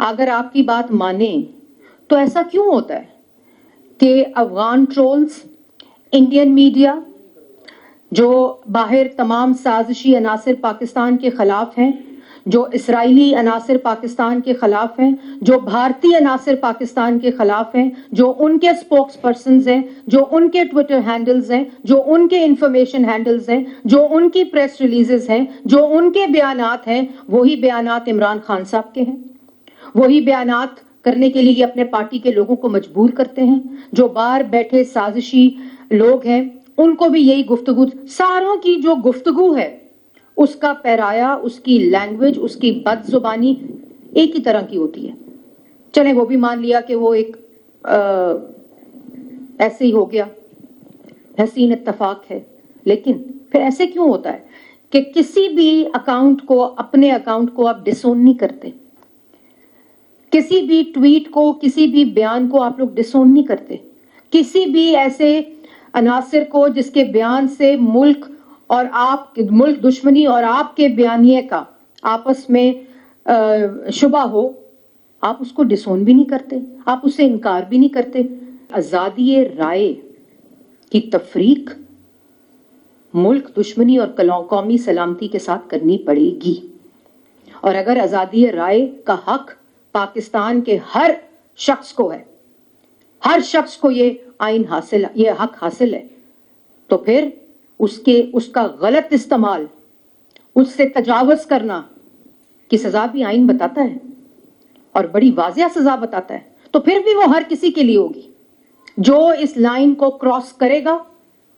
اگر آپ کی بات مانیں تو ایسا کیوں ہوتا ہے کہ افغان ٹرولز، انڈین میڈیا جو باہر تمام سازشی عناصر پاکستان کے خلاف ہیں، جو اسرائیلی عناصر پاکستان کے خلاف ہیں، جو بھارتی عناصر پاکستان کے خلاف ہیں، جو ان کے سپوکس پرسنز ہیں، جو ان کے ٹویٹر ہینڈلز ہیں، جو ان کے انفارمیشن ہینڈلز ہیں، جو ان کی پریس ریلیزز ہیں، جو ان کے بیانات ہیں، وہی بیانات عمران خان صاحب کے ہیں، وہی بیانات کرنے کے لیے یہ اپنے پارٹی کے لوگوں کو مجبور کرتے ہیں، جو باہر بیٹھے سازشی لوگ ہیں ان کو بھی یہی گفتگو، ساروں کی جو گفتگو ہے اس کا پیرایا، اس کی لینگویج، اس کی بد زبانی ایک ہی طرح کی ہوتی ہے. چلیں وہ بھی مان لیا کہ وہ ایک ایسے ہی ہو گیا، حسین اتفاق ہے، لیکن پھر ایسے کیوں ہوتا ہے کہ کسی بھی اکاؤنٹ کو، اپنے اکاؤنٹ کو آپ ڈسون نہیں کرتے، کسی بھی ٹویٹ کو، کسی بھی بیان کو آپ لوگ ڈسون نہیں کرتے، کسی بھی ایسے عناصر کو جس کے بیان سے ملک اور آپ ملک دشمنی اور آپ کے بیانیے کا آپس میں شبہ ہو، آپ اس کو ڈسون بھی نہیں کرتے، آپ اس سے انکار بھی نہیں کرتے. آزادی رائے کی تفریق ملک دشمنی اور قومی سلامتی کے ساتھ کرنی پڑے گی، اور اگر آزادی رائے کا حق پاکستان کے ہر شخص کو ہے، ہر شخص کو یہ آئین حاصل، یہ حق حاصل ہے، تو پھر اس کا غلط استعمال، اس سے تجاوز کرنا کی سزا بھی آئین بتاتا ہے، اور بڑی واضح سزا بتاتا ہے. تو پھر بھی وہ ہر کسی کے لیے ہوگی، جو اس لائن کو کراس کرے گا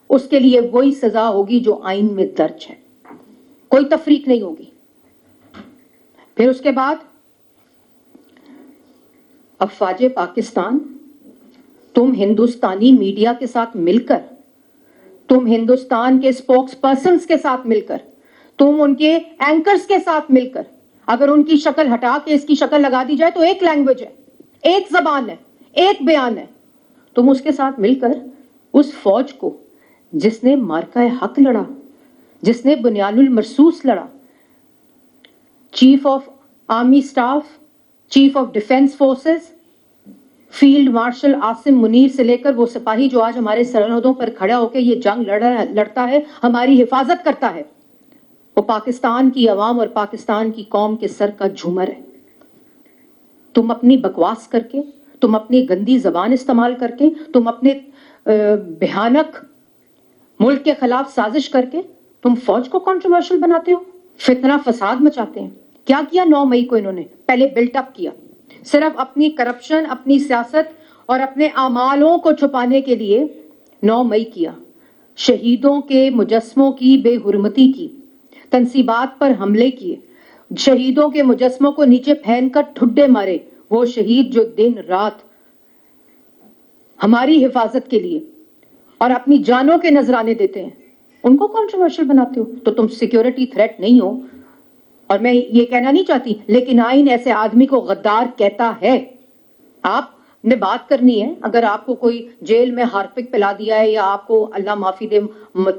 اس کے لیے وہی سزا ہوگی جو آئین میں درج ہے، کوئی تفریق نہیں ہوگی. پھر اس کے بعد افواج پاکستان، تم ہندوستانی میڈیا کے ساتھ مل کر، تم ہندوستان کے سپوکس پرسنز کے ساتھ مل کر، تم ان کے اینکرز کے ساتھ مل کر، اگر ان کی شکل ہٹا کے اس کی شکل لگا دی جائے تو ایک لینگویج ہے، ایک زبان ہے، ایک بیان ہے، تم اس کے ساتھ مل کر اس فوج کو جس نے مارکہ حق لڑا، جس نے بنیان المرصوص لڑا، chief of army staff, chief of defence forces, field marshal Asim Munir سے لے کر وہ سپاہی جو آج ہمارے سرحدوں پر کھڑا ہو کے یہ جنگ لڑتا ہے، ہماری حفاظت کرتا ہے، وہ پاکستان کی عوام اور پاکستان کی قوم کے سر کا جھومر ہے. تم اپنی بکواس کر کے، تم اپنی گندی زبان استعمال کر کے، تم اپنے بھیانک ملک کے خلاف سازش کر کے تم فوج کو کنٹروورشل بناتے ہو، فتنہ فساد مچاتے ہیں. کیا کیا 9 مئی کو انہوں نے؟ پہلے بلٹ اپ کیا، صرف اپنی کرپشن، اپنی سیاست اور اپنے اعمالوں کو چھپانے کے لیے 9 مئی کیا. شہیدوں کے مجسموں کی بے حرمتی کی، تنصیبات پر حملے کیے، شہیدوں کے مجسموں کو نیچے پھین کر ٹھڈے مارے. وہ شہید جو دن رات ہماری حفاظت کے لیے اور اپنی جانوں کے نذرانے دیتے ہیں، ان کو کنٹروورشل بناتے ہو. تو تم سیکیورٹی تھریٹ نہیں ہو، اور میں یہ کہنا نہیں چاہتی، لیکن آئین ایسے آدمی کو غدار کہتا ہے. آپ نے بات کرنی ہے، اگر آپ کو کوئی جیل میں ہارپک پلا دیا ہے، یا آپ کو اللہ معافی دے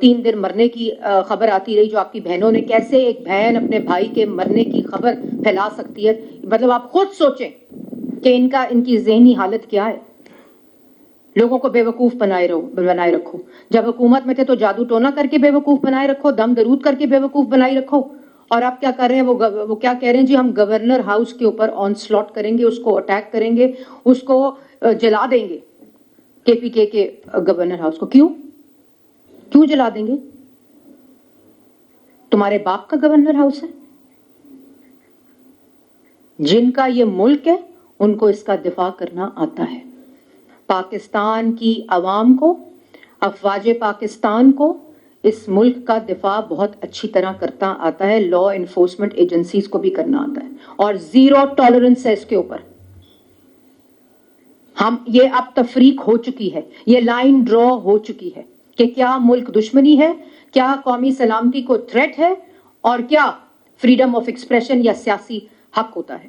3 دن مرنے کی خبر آتی رہی جو آپ کی بہنوں نے، کیسے ایک بہن اپنے بھائی کے مرنے کی خبر پھیلا سکتی ہے؟ مطلب آپ خود سوچیں کہ ان کی ذہنی حالت کیا ہے. لوگوں کو بے وقوف بنائے رکھو. جب حکومت میں تھے تو جادو ٹونا کر کے بے وقوف بنائے رکھو، دم درود کر کے بے وقوف بنائے رکھو. اور آپ کیا کر رہے ہیں؟ وہ کیا کہہ رہے ہیں جی، ہم گورنر ہاؤس کے اوپر آن سلاٹ کریں گے، اس کو اٹیک کریں گے، اس کو جلا دیں گے. KPK کے گورنر ہاؤس کو کیوں جلا دیں گے؟ تمہارے باپ کا گورنر ہاؤس ہے. جن کا یہ ملک ہے ان کو اس کا دفاع کرنا آتا ہے. پاکستان کی عوام کو، افواج پاکستان کو اس ملک کا دفاع بہت اچھی طرح کرتا آتا ہے، لا انفورسمنٹ ایجنسیز کو بھی کرنا آتا ہے، اور 0 ٹالرنس ہے اس کے اوپر. یہ اب تفریق ہو چکی ہے، یہ لائن ڈرا ہو چکی ہے کہ کیا ملک دشمنی ہے، کیا قومی سلامتی کو تھریٹ ہے، اور کیا فریڈم آف ایکسپریشن یا سیاسی حق ہوتا ہے.